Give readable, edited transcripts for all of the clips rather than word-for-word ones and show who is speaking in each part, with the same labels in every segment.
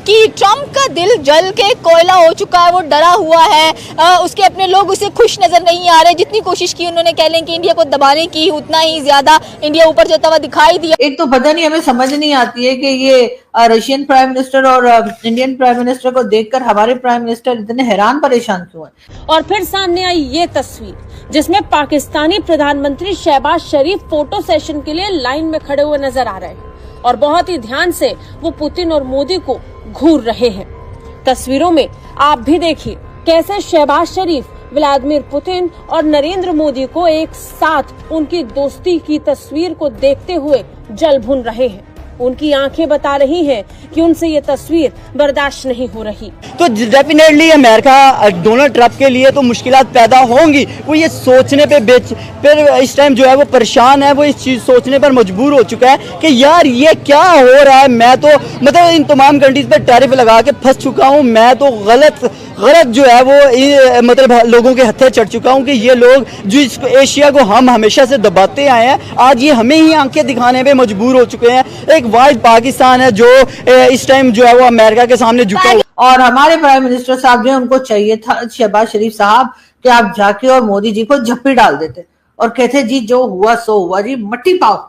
Speaker 1: कि ट्रंप का दिल जल के कोयला हो चुका है, वो डरा हुआ है, उसके अपने लोग उसे खुश नजर नहीं आ रहे। जितनी कोशिश की उन्होंने कह लें कि इंडिया को दबाने की, उतना ही ज्यादा इंडिया ऊपर जाता हुआ दिखाई दिया।
Speaker 2: एक तो पता नहीं, हमें समझ नहीं आती है कि ये रशियन प्राइम मिनिस्टर और इंडियन प्राइम मिनिस्टर को देखकर हमारे प्राइम मिनिस्टर इतने हैरान परेशान क्यों हैं।
Speaker 3: और फिर सामने आई ये तस्वीर जिसमें पाकिस्तानी प्रधानमंत्री शहबाज शरीफ फोटो सेशन के लिए लाइन में खड़े हुए नजर आ रहे हैं और बहुत ही ध्यान से वो पुतिन और मोदी को घूर रहे हैं। तस्वीरों में आप भी देखिए कैसे शहबाज शरीफ व्लादिमीर पुतिन और नरेंद्र मोदी को एक साथ उनकी दोस्ती की तस्वीर को देखते हुए जल भुन रहे हैं। उनकी आंखें बता रही हैं कि उनसे ये तस्वीर बर्दाश्त नहीं हो रही।
Speaker 4: तो डेफिनेटली अमेरिका डोनाल्ड ट्रंप के लिए तो मुश्किलात पैदा होंगी। वो ये सोचने पे फिर इस टाइम जो है वो परेशान है, वो इस चीज सोचने पर मजबूर हो चुका है कि यार ये क्या हो रहा है। मैं तो मतलब इन तमाम कंट्रीज पे टैरिफ लगा के फंस चुका हूँ। मैं तो गलत जो है वो मतलब लोगों के हत्थे चढ़ चुका हूँ कि ये लोग जो एशिया को हम हमेशा से दबाते आए हैं, आज ये हमें ही आंखें दिखाने पे मजबूर हो चुके हैं। एक वाइड पाकिस्तान है जो इस टाइम जो है वो अमेरिका के सामने झुका हुआ।
Speaker 2: और हमारे प्राइम मिनिस्टर साहब जो उनको चाहिए था शहबाज शरीफ साहब कि आप जाके और मोदी जी को झप्पी डाल देते और कहते जी जो हुआ सो हुआ जी, मट्टी पाओ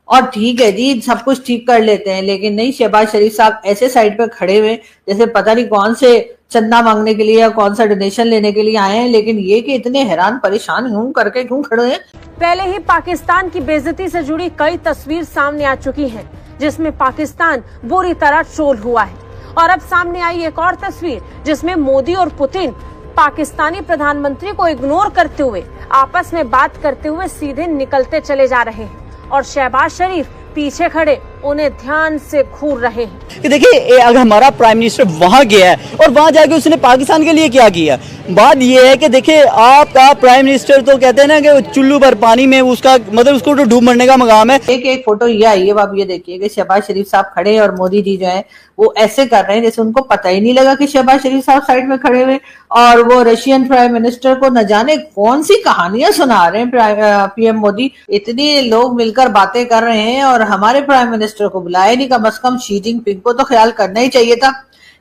Speaker 2: और ठीक है जी, सब कुछ ठीक कर लेते हैं। लेकिन नहीं, शहबाज शरीफ साहब ऐसे साइड पे खड़े हुए जैसे पता नहीं कौन से चंदा मांगने के लिए या कौन सा डोनेशन लेने के लिए आए हैं। लेकिन ये कि इतने हैरान परेशान यूं करके क्यों खड़े हैं।
Speaker 3: पहले ही पाकिस्तान की बेइज्जती से जुड़ी कई तस्वीर सामने आ चुकी हैं, जिसमें पाकिस्तान बुरी तरह ट्रोल हुआ है। और अब सामने आई एक और तस्वीर जिसमें मोदी और पुतिन पाकिस्तानी प्रधानमंत्री को इग्नोर करते हुए आपस में बात करते हुए सीधे निकलते चले जा रहे हैं और शहबाज शरीफ पीछे खड़े उन्हें ध्यान से घूर रहे हैं।
Speaker 4: कि देखिए अगर हमारा प्राइम मिनिस्टर वहां गया है और वहां जाके उसने पाकिस्तान के लिए क्या किया, बात ये है कि देखिए आपका प्राइम मिनिस्टर तो कहते हैं ना कि चुल्लू भर पानी में उसका मतलब उसको तो डूब मरने का मकाम है।
Speaker 2: एक फोटो ये आई है, आप ये देखिए कि शहबाज शरीफ साहब खड़े हैं और मोदी जी जो है वो ऐसे कर रहे हैं जैसे उनको पता ही नहीं लगा कि शहबाज शरीफ साहब साइड में खड़े हुए और वो रशियन प्राइम मिनिस्टर को न जाने कौन सी कहानियां सुना रहे हैं। पीएम मोदी इतने लोग मिलकर बातें कर रहे हैं और हमारे प्राइम मिनिस्टर को बुलाया नहीं। कम से कम शी जिनपिंग को तो ख्याल करना ही चाहिए था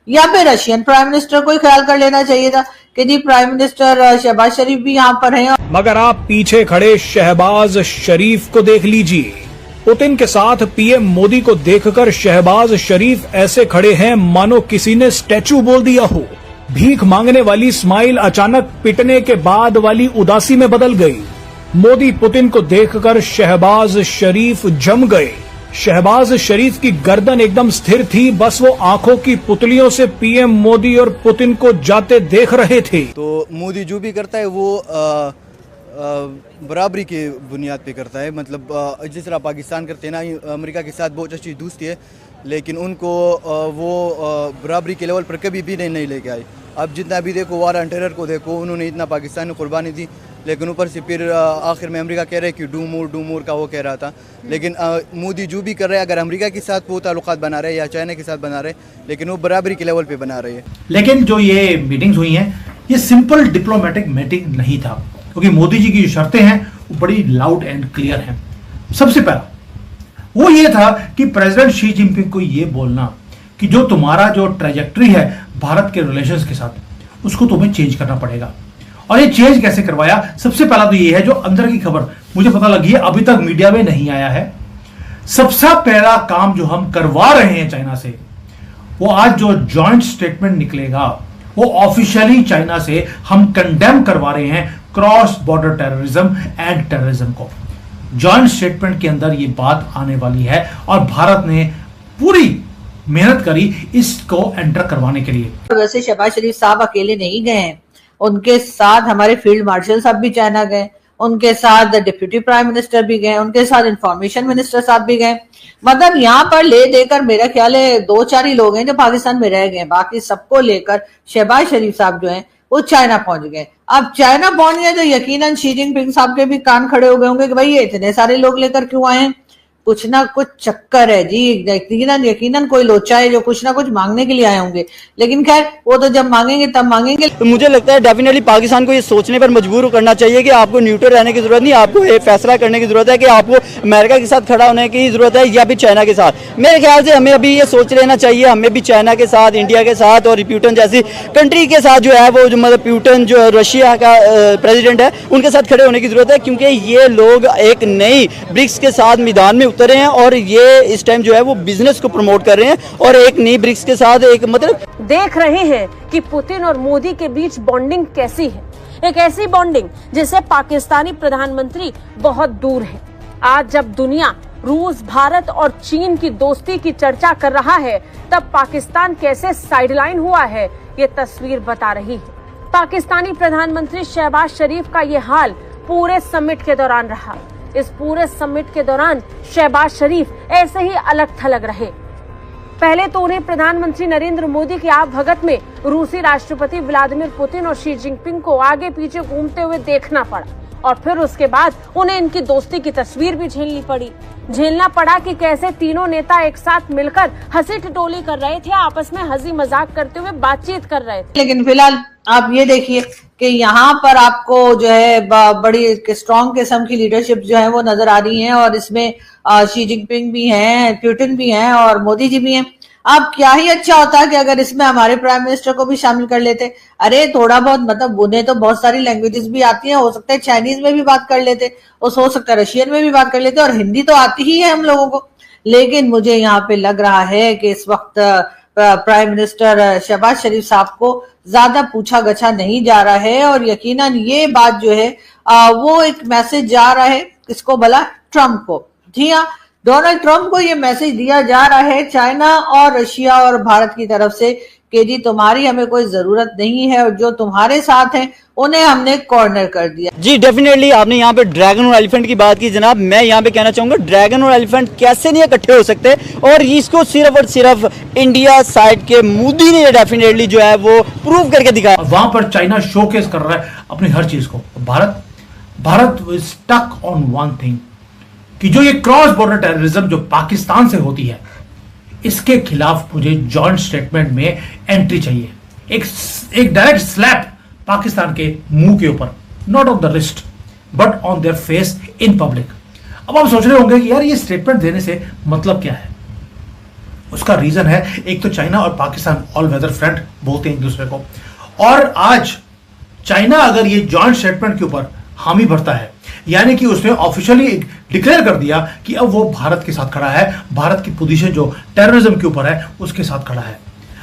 Speaker 2: या फिर रशियन प्राइम मिनिस्टर को ही ख्याल कर लेना चाहिए था कि जी प्राइम मिनिस्टर शहबाज शरीफ भी यहाँ पर हैं।
Speaker 5: मगर आप पीछे खड़े शहबाज शरीफ को देख लीजिए। पुतिन के साथ पीएम मोदी को देखकर शहबाज शरीफ ऐसे खड़े हैं मानो किसी ने स्टैचू बोल दिया हो। भीख मांगने वाली स्माइल अचानक पिटने के बाद वाली उदासी में बदल गई। मोदी पुतिन को देखकर शहबाज शरीफ जम गए। शहबाज शरीफ की गर्दन एकदम स्थिर थी, बस वो आंखों की पुतलियों से पीएम मोदी और पुतिन को जाते देख रहे थे।
Speaker 6: तो मोदी जो भी करता है वो बराबरी के बुनियाद पे करता है। मतलब जिस तरह पाकिस्तान करते हैं ना, अमेरिका के साथ बहुत अच्छी दोस्ती है, लेकिन उनको वो बराबरी के लेवल पर कभी भी नहीं लेके आए। अब जितना भी देखो वार ऑन टेरर को देखो, उन्होंने इतना पाकिस्तान ने कुर्बानी दी, लेकिन ऊपर से फिर आखिर में अमेरिका कह रहे कि डू मोर का वो कह रहा था। लेकिन मोदी जो भी कर रहे हैं, अगर अमेरिका के साथ वो ताल्लुकात बना रहे हैं या चाइना के साथ बना रहे हैं, लेकिन वो बराबरी के लेवल पे बना रहे हैं।
Speaker 7: लेकिन जो ये मीटिंग्स हुई हैं, ये सिंपल डिप्लोमेटिक मीटिंग नहीं था, क्योंकि मोदी जी की जो शर्तें हैं वो बड़ी लाउड एंड क्लियर हैं। सबसे पहला वो ये था कि प्रेसिडेंट शी जिनपिंग को ये बोलना कि जो तुम्हारा जो ट्रैजेक्टरी है भारत के रिलेशंस के साथ, उसको तुम्हें चेंज करना पड़ेगा। और ये चेंज कैसे करवाया? सबसे पहला तो ये है जो अंदर की खबर मुझे पता लगी है, अभी तक मीडिया में नहीं आया है। सबसे पहला काम जो हम करवा रहे हैं चाइना से, वो आज जो जॉइंट स्टेटमेंट निकलेगा वो ऑफिशियली चाइना से हम कंडेम करवा रहे हैं cross border terrorism and terrorism को। जॉइंट स्टेटमेंट के अंदर ये बात आने वाली है और भारत ने पूरी मेहनत करी इसको एंटर करवाने के लिए।
Speaker 2: वैसे शहबाज शरीफ साहब अकेले नहीं गए हैं, उनके साथ हमारे फील्ड मार्शल साहब भी चाइना गए, उनके साथ डिप्यूटी प्राइम मिनिस्टर भी गए, उनके साथ इंफॉर्मेशन मिनिस्टर साहब भी गए। मतलब यहाँ पर ले देकर मेरा ख्याल है 2-4 ही लोग हैं जो पाकिस्तान में रह गए, बाकी सबको लेकर शहबाज शरीफ साहब जो हैं वो चाइना पहुंच गए। अब चाइना पहुंच गए तो यकीनन शी जिनपिंग साहब के भी कान खड़े हो गए होंगे कि भाई ये इतने सारे लोग लेकर क्यों आए हैं। कुछ ना कुछ चक्कर है जी। यकीनन कोई लोचा है जो कुछ ना कुछ मांगने के लिए आए होंगे, लेकिन खैर वो तो जब मांगेंगे तब मांगेंगे।
Speaker 4: तो मुझे लगता है डेफिनेटली पाकिस्तान को ये सोचने पर मजबूर करना चाहिए कि आपको न्यूट्रल रहने की जरूरत नहीं, आपको ये फैसला करने की जरूरत है कि आपको अमेरिका के साथ खड़ा होने की जरूरत है या फिर चाइना के साथ। मेरे ख्याल से हमें अभी ये सोच लेना चाहिए, हमें भी चाइना के साथ, इंडिया के साथ और प्यूटन जैसी कंट्री के साथ जो है वो जो मतलब प्यूटन जो रशिया का प्रेसिडेंट है उनके साथ खड़े होने की जरूरत है, क्योंकि ये लोग एक नई ब्रिक्स के साथ मैदान में उतरे हैं और ये इस टाइम जो है वो बिजनेस को प्रमोट कर रहे हैं और एक नई ब्रिक्स के साथ एक मतलब
Speaker 3: देख रहे हैं कि पुतिन और मोदी के बीच बॉन्डिंग कैसी है, एक ऐसी बॉन्डिंग जिसे पाकिस्तानी प्रधानमंत्री बहुत दूर है। आज जब दुनिया रूस, भारत और चीन की दोस्ती की चर्चा कर रहा है, तब पाकिस्तान कैसे साइडलाइन हुआ है ये तस्वीर बता रही है। पाकिस्तानी प्रधानमंत्री शहबाज शरीफ का ये हाल पूरे समिट के दौरान रहा। इस पूरे समिट के दौरान शहबाज शरीफ ऐसे ही अलग थलग रहे। पहले तो उन्हें प्रधानमंत्री नरेंद्र मोदी की आवभगत में रूसी राष्ट्रपति व्लादिमीर पुतिन और शी जिनपिंग को आगे पीछे घूमते हुए देखना पड़ा, और फिर उसके बाद उन्हें इनकी दोस्ती की तस्वीर भी झेलना पड़ा कि कैसे तीनों नेता एक साथ मिलकर हंसी ठिठोली कर रहे थे, आपस में हंसी मजाक करते हुए बातचीत कर रहे थे।
Speaker 2: लेकिन फिलहाल आप ये देखिए कि यहाँ पर आपको जो है बड़ी स्ट्रॉन्ग किस्म की लीडरशिप जो है वो नजर आ रही है, और इसमें शी जिनपिंग भी हैं, पुतिन भी हैं और मोदी जी भी हैं। अब क्या ही अच्छा होता कि अगर इसमें हमारे प्राइम मिनिस्टर को भी शामिल कर लेते। अरे थोड़ा बहुत मतलब उन्हें तो बहुत सारी लैंग्वेजेस भी आती हैं, हो सकता है चाइनीज में भी बात कर लेते, और हो सकता है रशियन में भी बात कर लेते, और हिंदी तो आती ही है हम लोगों को। लेकिन मुझे यहाँ पे लग रहा है कि इस वक्त प्राइम मिनिस्टर शहबाज शरीफ साहब को ज्यादा पूछा गछा नहीं जा रहा है, और यकीनन ये बात जो है वो एक मैसेज जा रहा है किसको भला, ट्रम्प को। जी हाँ, डोनाल्ड ट्रम्प को ये मैसेज दिया जा रहा है चाइना और रशिया और भारत की तरफ से कि जी तुम्हारी हमें कोई जरूरत नहीं है, और जो तुम्हारे साथ हैं उन्हें हमने कॉर्नर कर दिया।
Speaker 4: जी डेफिनेटली आपने यहाँ पे ड्रैगन और एलिफेंट की बात की जनाब, मैं यहाँ पे कहना चाहूंगा ड्रैगन और एलिफेंट कैसे नहीं इकट्ठे हो सकते, और इसको सिर्फ और सिर्फ इंडिया साइड के मोदी ने डेफिनेटली जो है वो प्रूव करके दिखाया।
Speaker 7: वहां पर चाइना शोकेस कर रहा है अपनी हर चीज को। Bharat is stuck on one thing कि जो ये क्रॉस बॉर्डर टेररिज्म जो पाकिस्तान से होती है, इसके खिलाफ मुझे जॉइंट स्टेटमेंट में एंट्री चाहिए, एक डायरेक्ट स्लैप पाकिस्तान के मुंह के ऊपर, not on the wrist but on their face in public. अब आप सोच रहे होंगे कि यार ये स्टेटमेंट देने से मतलब क्या है। उसका रीजन है, एक तो चाइना और पाकिस्तान ऑल वेदर फ्रेंड बोलते हैं एक दूसरे को, और आज चाइना अगर ये जॉइंट स्टेटमेंट के ऊपर हामी भरता है, यानी कि उसने ऑफिशियली डिक्लेयर कर दिया कि अब वो भारत के साथ खड़ा है, भारत की पोजीशन जो टेररिज्म के ऊपर है उसके साथ खड़ा है।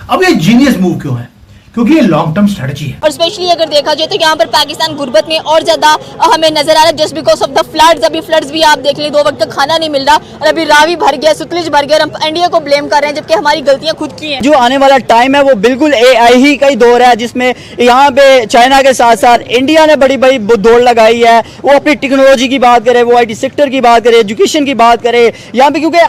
Speaker 7: अब ये जीनियस मूव क्यों है? क्योंकि ये लॉन्ग टर्म स्ट्रेटजी है।
Speaker 1: और स्पेशली अगर देखा जाए तो यहाँ पर पाकिस्तान गुर्बत में और ज्यादा हमें नजर आ रहा है, just because of the floods. अभी फ्लड्स भी आप देख लें, 2 वक्त तक खाना नहीं मिल रहा, और अभी रावी भर गया, सतलुज भर गया, और हम इंडिया को ब्लेम कर रहे हैं जबकि हमारी गलतियां खुद की हैं।
Speaker 4: जो आने वाला टाइम है वो बिल्कुल AI ही का ही दौर है, जिसमें यहाँ पे चाइना के साथ साथ इंडिया ने बड़ी बड़ी दौड़ लगाई है। वो अपनी टेक्नोलॉजी की बात करे, वो IT सेक्टर की बात करे, एजुकेशन की बात करे यहाँ पे, क्योंकि